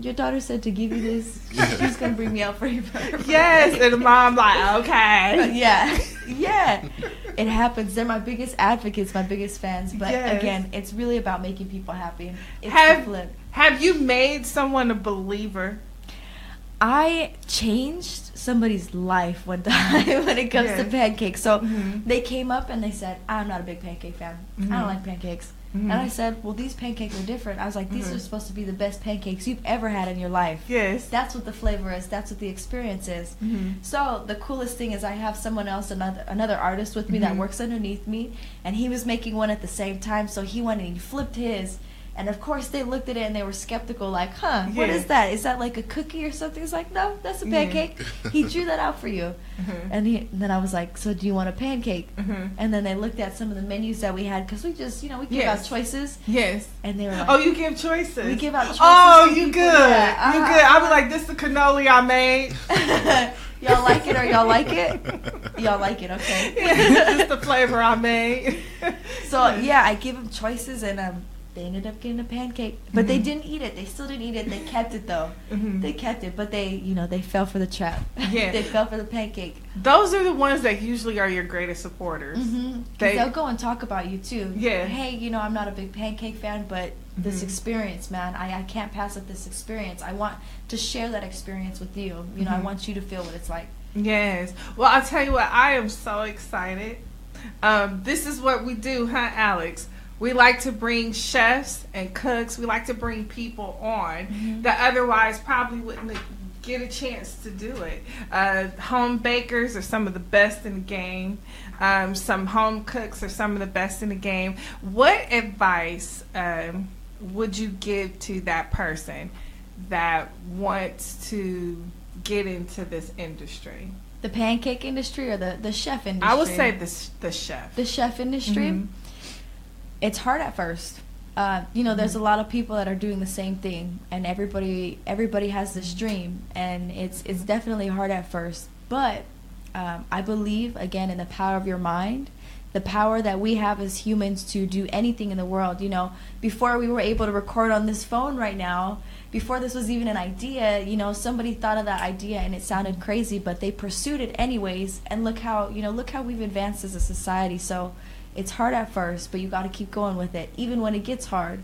your daughter said to give you this. She's gonna bring me out for your birthday." Yes, and the mom okay. Yeah. It happens. They're my biggest advocates, my biggest fans. But again, it's really about making people happy. Have you made someone a believer? I changed somebody's life one time when it comes to pancakes. So they came up and they said, "I'm not a big pancake fan. I don't like pancakes." And I said, well, these pancakes are different. I was like, these are supposed to be the best pancakes you've ever had in your life. Yes. That's what the flavor is. That's what the experience is. So the coolest thing is I have someone else, another artist with me that works underneath me, and he was making one at the same time. So he went and he flipped his. And of course they looked at it and they were skeptical, like, what is that? Is that like a cookie or something? It's like, no, that's a pancake. He drew that out for you. And then I was like, so do you want a pancake? And then they looked at some of the menus that we had, because we just, we give out choices. Yes. And they were like, oh, you give choices? We give out choices. Oh, you good. Yeah. You good. I'll be like, this is the cannoli I made. Y'all like it or y'all like it? Y'all like it, okay. This is the flavor I made. So, yeah, I give them choices, and they ended up getting a pancake, but they didn't eat it. They still didn't eat it. They kept it though. They kept it, but they fell for the trap. Yeah, they fell for the pancake. Those are the ones that usually are your greatest supporters. They'll go and talk about you too. Yeah. Hey, I'm not a big pancake fan, but this experience, man, I can't pass up this experience. I want to share that experience with you. I want you to feel what it's like. Yes. Well, I'll tell you what. I am so excited. This is what we do, huh, Alex? We like to bring chefs and cooks. We like to bring people on that otherwise probably wouldn't get a chance to do it. Home bakers are some of the best in the game. Some home cooks are some of the best in the game. What advice would you give to that person that wants to get into this industry? The pancake industry or the chef industry? I would say the chef. The chef industry? It's hard at first. There's a lot of people that are doing the same thing, and everybody has this dream, and it's definitely hard at first. But I believe, again, in the power of your mind, the power that we have as humans to do anything in the world. Before we were able to record on this phone right now, before this was even an idea, somebody thought of that idea and it sounded crazy, but they pursued it anyways. And look how we've advanced as a society. So it's hard at first, but you got to keep going with it. Even when it gets hard,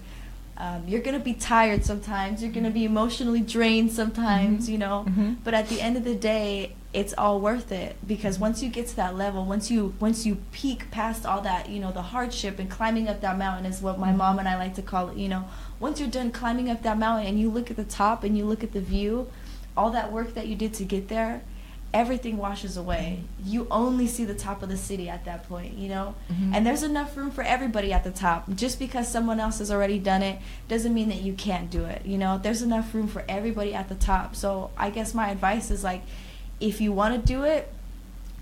you're going to be tired sometimes. You're going to be emotionally drained sometimes, But at the end of the day, it's all worth it, because once you get to that level, once you peak past all that, the hardship and climbing up that mountain is what my mom and I like to call it, Once you're done climbing up that mountain and you look at the top and you look at the view, all that work that you did to get there, everything washes away. You only see the top of the city at that point, And there's enough room for everybody at the top. Just because someone else has already done it doesn't mean that you can't do it, There's enough room for everybody at the top. So I guess my advice is, like, if you want to do it,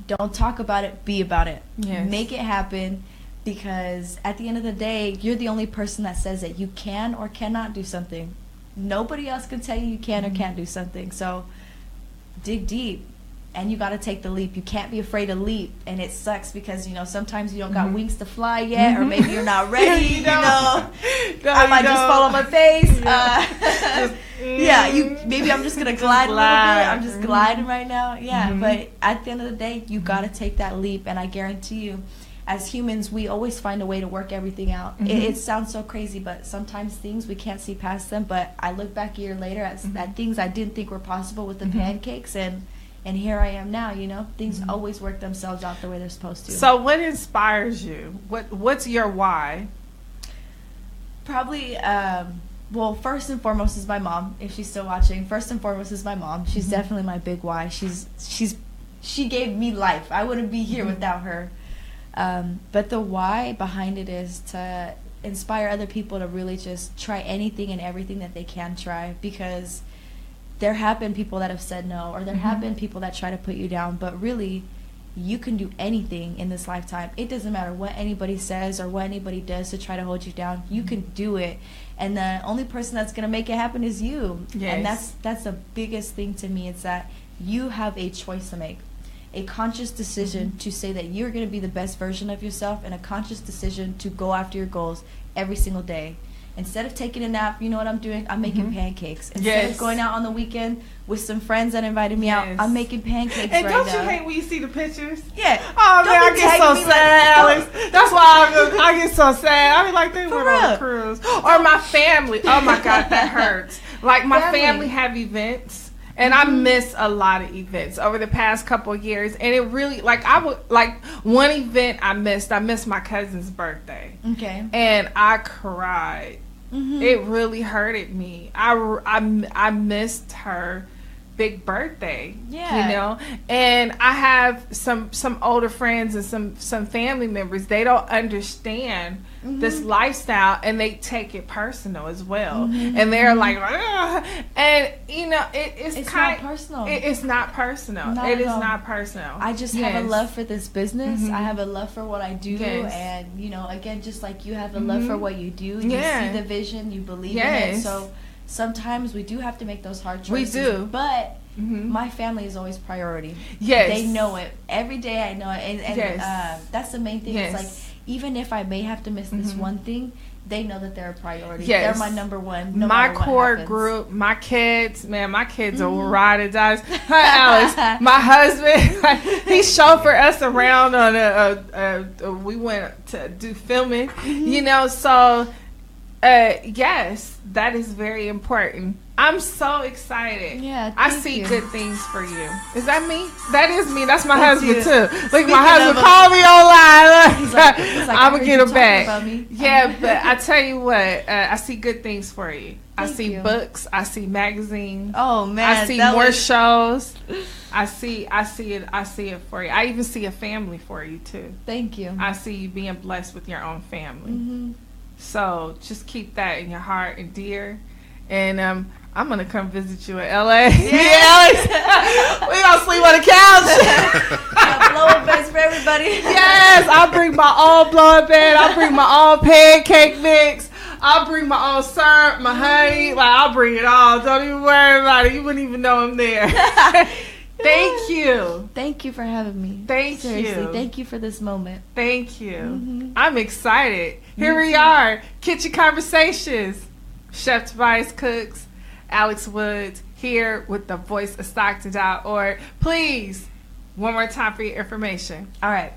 don't talk about it, be about it. Yes. Make it happen, because at the end of the day, you're the only person that says that you can or cannot do something. Nobody else can tell you can or can't do something. So dig deep. And you got to take the leap. You can't be afraid to leap. And it sucks because, sometimes you don't got wings to fly yet, or maybe you're not ready, I might just fall on my face. Maybe I'm just going to glide a little bit. I'm just gliding right now. Yeah, but at the end of the day, you got to take that leap. And I guarantee you, as humans, we always find a way to work everything out. It sounds so crazy, but sometimes things, we can't see past them. But I look back a year later at things I didn't think were possible with the pancakes, and here I am now, Things always work themselves out the way they're supposed to. So what inspires you? What's your why? Probably, well, first and foremost is my mom, if she's still watching. First and foremost is my mom. She's definitely my big why. She gave me life. I wouldn't be here without her. But the why behind it is to inspire other people to really just try anything and everything that they can try, because there have been people that have said no, or there have been people that try to put you down, but really, you can do anything in this lifetime. It doesn't matter what anybody says or what anybody does to try to hold you down. You can do it, and the only person that's going to make it happen is you. Yes. And that's the biggest thing to me. It's that you have a choice to make, a conscious decision to say that you're going to be the best version of yourself, and a conscious decision to go after your goals every single day. Instead of taking a nap, you know what I'm doing? I'm making pancakes. Instead of going out on the weekend with some friends that invited me out, I'm making pancakes and right don't now. you hate when you see the pictures? Yeah. Oh, man, I get so sad, Alex. That's why I get so sad. I be like, they went on a cruise. Or my family. Oh, my God, that hurts. Like, my family have events, And I miss a lot of events over the past couple of years. And it really, one event I missed my cousin's birthday. Okay. And I cried. It really hurted me. I missed her big birthday. Yeah. You know? And I have some older friends and some family members. They don't understand this lifestyle, and they take it personal as well. And they're like, ugh. And you know, it's not personal. It's not personal. Not it is at all. not personal. I just have a love for this business. I have a love for what I do, Yes. and you know, again, just like you have a love for what you do, you see the vision, you believe in it. So sometimes we do have to make those hard choices. We do, but my family is always priority. Yes, they know it every day. I know it, and that's the main thing. Yes. It's like, even if I may have to miss this one thing, they know that they're a priority. Yes. They're my number one. No my matter what core happens. group, my kids, man, my kids are ride or dies. Alex, my husband, he chauffeured us around on we went to do filming, you know, so yes, that is very important. I'm so excited. Yeah, I thank see you. good things for you. Is that me? That is me. That's my That's husband you. too. Look, Speaking my husband of called me online. He's like, I'm gonna get him back. About me. Yeah, but I tell you what, I see good things for you. I Thank see you. books. I see magazines. Oh man, I see that more was- shows. I see it for you. I even see a family for you too. Thank you. I see you being blessed with your own family. So just keep that in your heart and dear. And I'm gonna come visit you in LA. Yes. We gonna sleep on the couch. Blow-up beds for everybody. Yes, I'll bring my own blow-up bed. I'll bring my own pancake mix. I'll bring my own syrup, my honey. Like, I'll bring it all. Don't even worry about it. You wouldn't even know I'm there. Thank you. Thank you for having me. Seriously, you. Thank you for this moment. Thank you. I'm excited. Here we are. Kitchen Conversations. Chef Tobias cooks. Alex Woods here with the voice of Stockton.org. Please, one more time for your information. All right.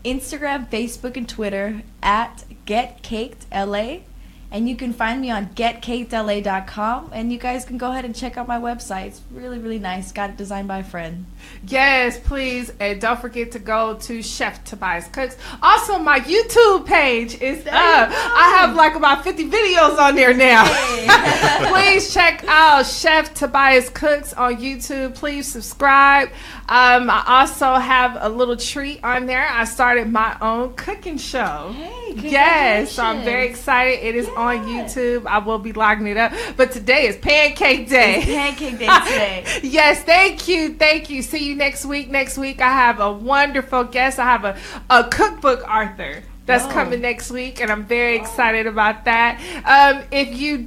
Instagram, Facebook, and Twitter at GetCakedLA. And you can find me on getcakedla.com. And you guys can go ahead and check out my website. It's really, really nice. Got it designed by a friend. Yes, please. And don't forget to go to Chef Tobias Cooks. Also, my YouTube page is up. I have like about 50 videos on there now. Hey. Please check out Chef Tobias Cooks on YouTube. Please subscribe. I also have a little treat on there. I started my own cooking show. Hey, yes, so I'm very excited. It is on YouTube. I will be logging it up. But today is Pancake Day. It's Pancake Day today. Yes, thank you. Thank you. See you next week. Next week, I have a wonderful guest. I have a cookbook author that's coming next week, and I'm very excited about that. If you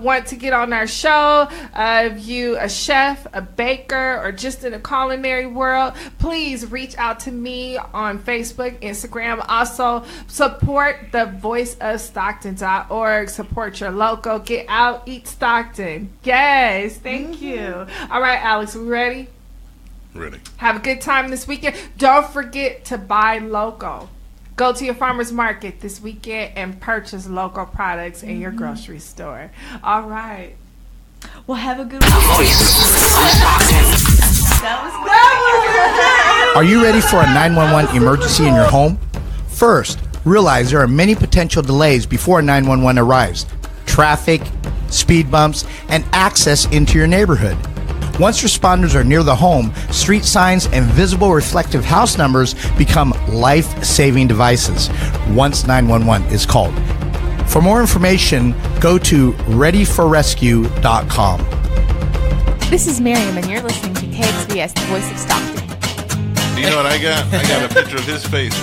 want to get on our show, if you a chef, a baker, or just in the culinary world, please reach out to me on Facebook, Instagram. Also, support the voice of Stockton.org. Support your local. Get out, eat Stockton. Yes, thank you. All right, Alex, we ready? Ready. Have a good time this weekend. Don't forget to buy local. Go to your farmer's market this weekend and purchase local products in your grocery store. All right. Well, have a good week. Are you ready for a 911 emergency in your home? First, realize there are many potential delays before 911 arrives. Traffic, speed bumps, and access into your neighborhood. Once responders are near the home, street signs and visible reflective house numbers become life-saving devices once 911 is called. For more information, go to readyforrescue.com. This is Miriam, and you're listening to KXVS, the voice of Stockton. Do you know what I got? I got a picture of his face